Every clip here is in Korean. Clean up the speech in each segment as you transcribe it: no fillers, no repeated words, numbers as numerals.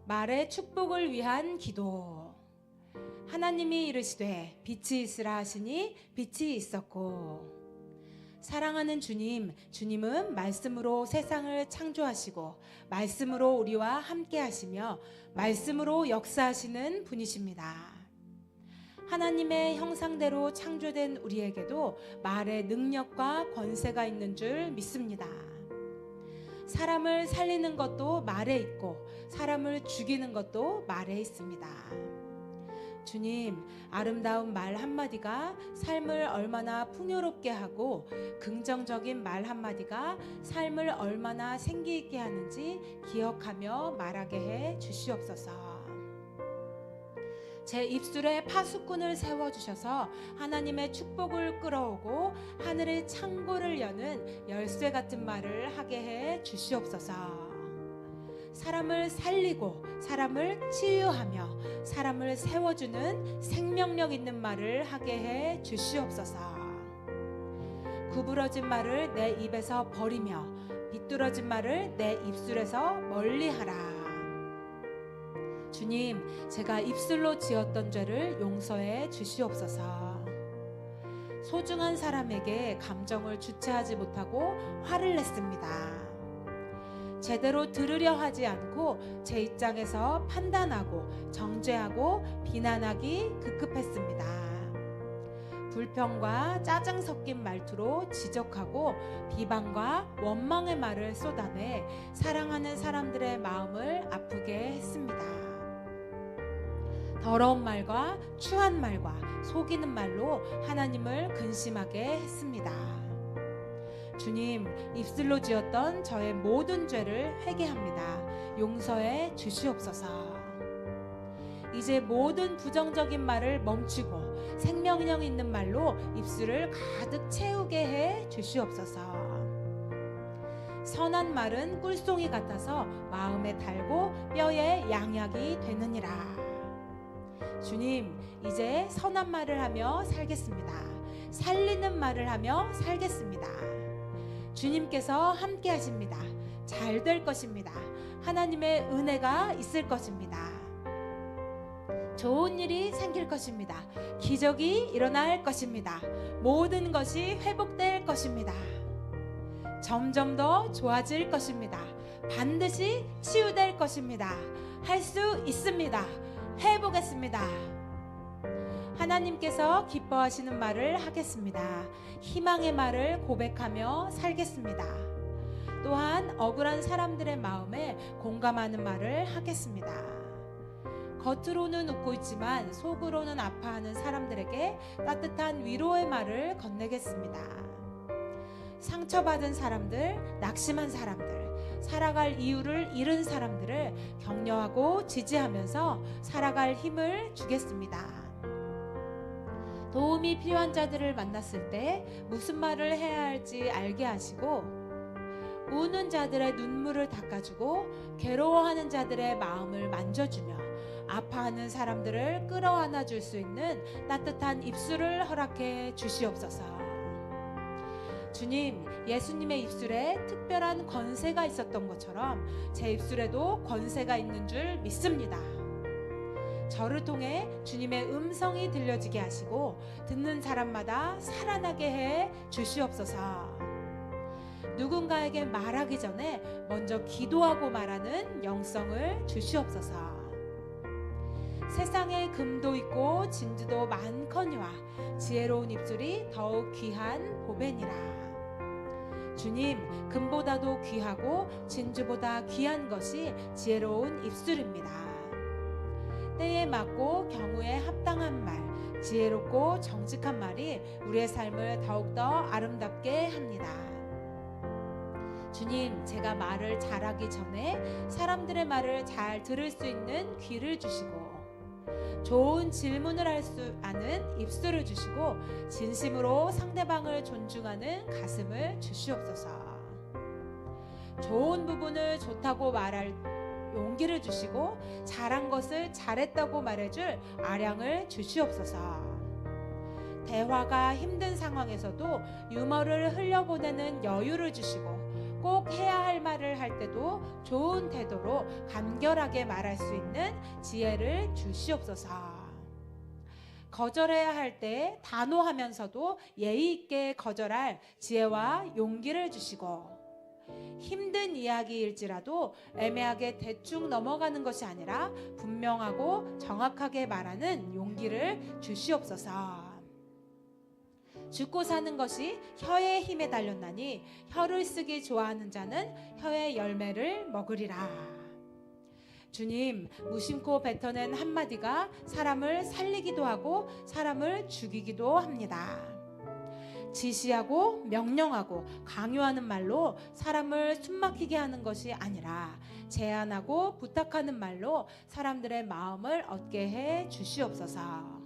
말의 축복을 위한 기도. 하나님이 이르시되 빛이 있으라 하시니 빛이 있었고. 사랑하는 주님, 주님은 말씀으로 세상을 창조하시고 말씀으로 우리와 함께 하시며 말씀으로 역사하시는 분이십니다. 하나님의 형상대로 창조된 우리에게도 말의 능력과 권세가 있는 줄 믿습니다. 사람을 살리는 것도 말에 있고 사람을 죽이는 것도 말에 있습니다. 주님, 아름다운 말 한마디가 삶을 얼마나 풍요롭게 하고 긍정적인 말 한마디가 삶을 얼마나 생기 있게 하는지 기억하며 말하게 해 주시옵소서. 제 입술에 파수꾼을 세워주셔서 하나님의 축복을 끌어오고 하늘의 창고를 여는 열쇠 같은 말을 하게 해 주시옵소서. 사람을 살리고 사람을 치유하며 사람을 세워주는 생명력 있는 말을 하게 해 주시옵소서. 구부러진 말을 내 입에서 버리며 비뚤어진 말을 내 입술에서 멀리하라. 주님, 제가 입술로 지었던 죄를 용서해 주시옵소서. 소중한 사람에게 감정을 주체하지 못하고 화를 냈습니다. 제대로 들으려 하지 않고 제 입장에서 판단하고 정죄하고 비난하기 급급했습니다. 불평과 짜증 섞인 말투로 지적하고 비방과 원망의 말을 쏟아내 사랑하는 사람들의 마음을 아프게 했습니다. 더러운 말과 추한 말과 속이는 말로 하나님을 근심하게 했습니다. 주님, 입술로 지었던 저의 모든 죄를 회개합니다. 용서해 주시옵소서. 이제 모든 부정적인 말을 멈추고 생명력 있는 말로 입술을 가득 채우게 해 주시옵소서. 선한 말은 꿀송이 같아서 마음에 달고 뼈에 양약이 되느니라. 주님, 이제 선한 말을 하며 살겠습니다. 살리는 말을 하며 살겠습니다. 주님께서 함께 하십니다. 잘 될 것입니다. 하나님의 은혜가 있을 것입니다. 좋은 일이 생길 것입니다. 기적이 일어날 것입니다. 모든 것이 회복될 것입니다. 점점 더 좋아질 것입니다. 반드시 치유될 것입니다. 할 수 있습니다. 해보겠습니다. 하나님께서 기뻐하시는 말을 하겠습니다. 희망의 말을 고백하며 살겠습니다. 또한 억울한 사람들의 마음에 공감하는 말을 하겠습니다. 겉으로는 웃고 있지만 속으로는 아파하는 사람들에게 따뜻한 위로의 말을 건네겠습니다. 상처받은 사람들, 낙심한 사람들, 살아갈 이유를 잃은 사람들을 격려하고 지지하면서 살아갈 힘을 주겠습니다. 도움이 필요한 자들을 만났을 때 무슨 말을 해야 할지 알게 하시고 우는 자들의 눈물을 닦아주고 괴로워하는 자들의 마음을 만져주며 아파하는 사람들을 끌어안아 줄 수 있는 따뜻한 입술을 허락해 주시옵소서. 주님, 예수님의 입술에 특별한 권세가 있었던 것처럼 제 입술에도 권세가 있는 줄 믿습니다. 저를 통해 주님의 음성이 들려지게 하시고 듣는 사람마다 살아나게 해 주시옵소서. 누군가에게 말하기 전에 먼저 기도하고 말하는 영성을 주시옵소서. 세상에 금도 있고 진주도 많거니와 지혜로운 입술이 더욱 귀한 보배니라. 주님, 금보다도 귀하고 진주보다 귀한 것이 지혜로운 입술입니다. 때에 맞고 경우에 합당한 말, 지혜롭고 정직한 말이 우리의 삶을 더욱더 아름답게 합니다. 주님, 제가 말을 잘하기 전에 사람들의 말을 잘 들을 수 있는 귀를 주시고 좋은 질문을 할 수 아는 입술을 주시고 진심으로 상대방을 존중하는 가슴을 주시옵소서. 좋은 부분을 좋다고 말할 용기를 주시고 잘한 것을 잘했다고 말해줄 아량을 주시옵소서. 대화가 힘든 상황에서도 유머를 흘려보내는 여유를 주시고 꼭 해야 할 말을 할 때도 좋은 태도로 간결하게 말할 수 있는 지혜를 주시옵소서. 거절해야 할 때 단호하면서도 예의 있게 거절할 지혜와 용기를 주시고, 힘든 이야기일지라도 애매하게 대충 넘어가는 것이 아니라 분명하고 정확하게 말하는 용기를 주시옵소서. 죽고 사는 것이 혀의 힘에 달렸나니 혀를 쓰기 좋아하는 자는 혀의 열매를 먹으리라. 주님, 무심코 뱉어낸 한마디가 사람을 살리기도 하고 사람을 죽이기도 합니다. 지시하고 명령하고 강요하는 말로 사람을 숨막히게 하는 것이 아니라 제안하고 부탁하는 말로 사람들의 마음을 얻게 해 주시옵소서.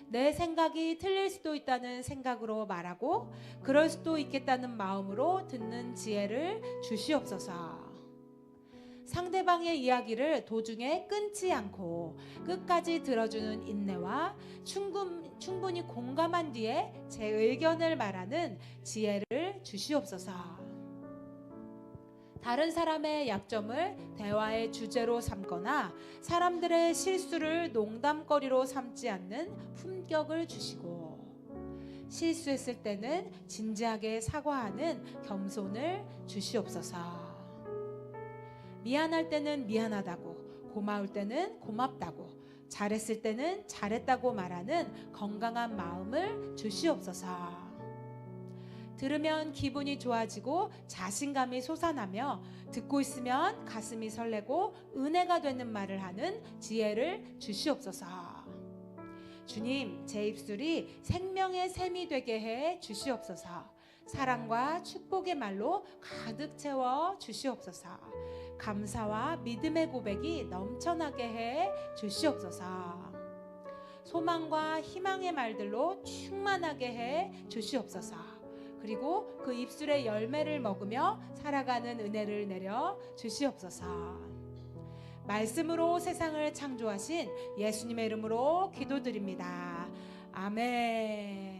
내 생각이 틀릴 수도 있다는 생각으로 말하고 그럴 수도 있겠다는 마음으로 듣는 지혜를 주시옵소서. 상대방의 이야기를 도중에 끊지 않고 끝까지 들어주는 인내와 충분히 공감한 뒤에 제 의견을 말하는 지혜를 주시옵소서. 다른 사람의 약점을 대화의 주제로 삼거나 사람들의 실수를 농담거리로 삼지 않는 품격을 주시고, 실수했을 때는 진지하게 사과하는 겸손을 주시옵소서. 미안할 때는 미안하다고, 고마울 때는 고맙다고, 잘했을 때는 잘했다고 말하는 건강한 마음을 주시옵소서. 들으면 기분이 좋아지고 자신감이 솟아나며 듣고 있으면 가슴이 설레고 은혜가 되는 말을 하는 지혜를 주시옵소서. 주님, 제 입술이 생명의 샘이 되게 해 주시옵소서. 사랑과 축복의 말로 가득 채워 주시옵소서. 감사와 믿음의 고백이 넘쳐나게 해 주시옵소서. 소망과 희망의 말들로 충만하게 해 주시옵소서. 그리고 그 입술의 열매를 먹으며 살아가는 은혜를 내려 주시옵소서. 말씀으로 세상을 창조하신 예수님의 이름으로 기도드립니다. 아멘.